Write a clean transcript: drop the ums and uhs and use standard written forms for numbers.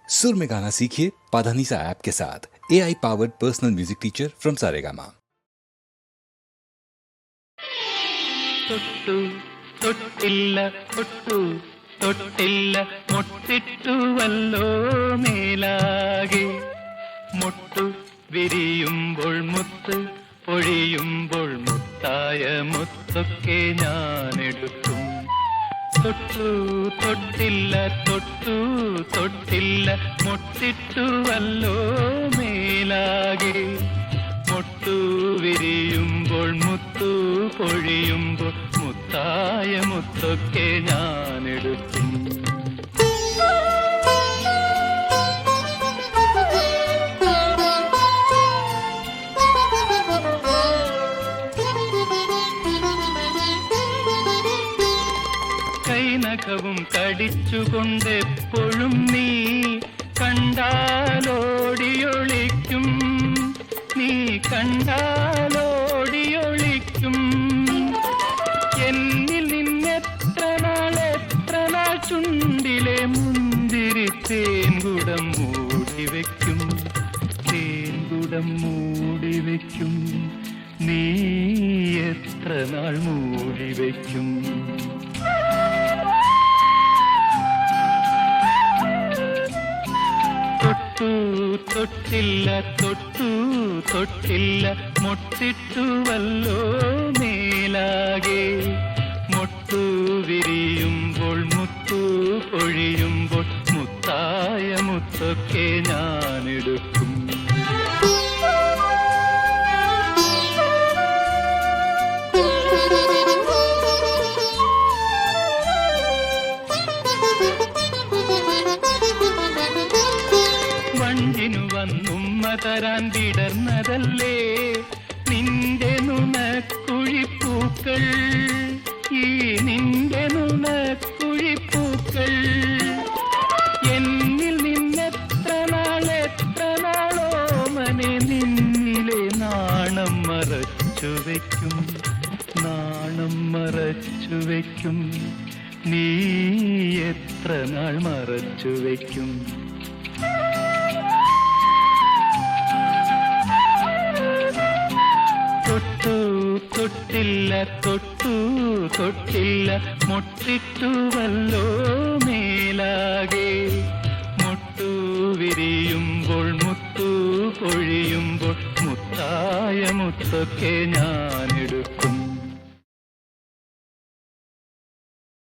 सुर में गाना सीखिए पाधानीसा ऐप के साथ। AI powered personal music teacher from Saregama. തൊട്ടു തൊട്ടില്ല തൊട്ടു തൊട്ടില്ല മുട്ടിട്ടുവല്ലോ മേലാകെ മുട്ടു വിരിയുമ്പോൾ മുത്ത് പൊഴിയുമ്പോൾ മുത്തായ മുത്തൊക്കെ ഞാനെടുക്കും. തൊട്ടു തൊട്ടില്ല തൊട്ടു തൊട്ടില്ല മുട്ടിട്ടുവല്ലോ മേലാകെ മുട്ടു വിരിയുമ്പോൾ മുത്തു പൊഴിയുമ്പോൾ മുത്തായ മുത്തൊക്കെ ഞാനെടുക്കും. കൈനഖവും കടിച്ചുകൊണ്ടെപ്പോഴും നീ കണ്ടാലോടിയൊളിക്കും, നീ കണ്ടാലോടിയൊളിക്കും. എന്നിൽ നിന്നെത്ര നാൾ ചുണ്ടിലെ മുന്തിരി തേൻകുടം മൂടിവെക്കും, തേൻകുടം മൂടിവെക്കും. നീ എത്ര നാൾ മൂടിവെക്കും? തൊട്ടു തൊട്ടില്ല തൊട്ടു തൊട്ടില്ല മുട്ടിട്ടുവല്ലോ മേലാകെ മുട്ടു വിരിയുമ്പോൾ മുത്തു പൊഴിയുമ്പോൾ മുത്തായ മുത്തൊക്കെ ഞാനെടുക്കും. വണ്ടിനു വന്നുമ്മ തരാൻ വിടർന്നതല്ലേ നിന്റെ നുണക്കുഴിപ്പൂക്കൾ, ഈ നിന്റെ നുണക്കുഴിപ്പൂക്കൾ. എന്നിൽ നിന്നെത്ര നാളോ മനെ നിന്നിലെ നാണം മറച്ചു വയ്ക്കും, നാണം മറച്ചു വയ്ക്കും. നീ എത്ര നാൾ മറച്ചു വയ്ക്കും? തൊട്ടു തൊട്ടില്ല തൊട്ടു തൊട്ടില്ല മുട്ടിട്ടുവല്ലോ മേലാകെ മുട്ടു വിരിയുമ്പോൾ മുത്തു പൊഴിയുമ്പോൾ മുത്തായ മുത്തൊക്കെ ഞാനെടുക്കും.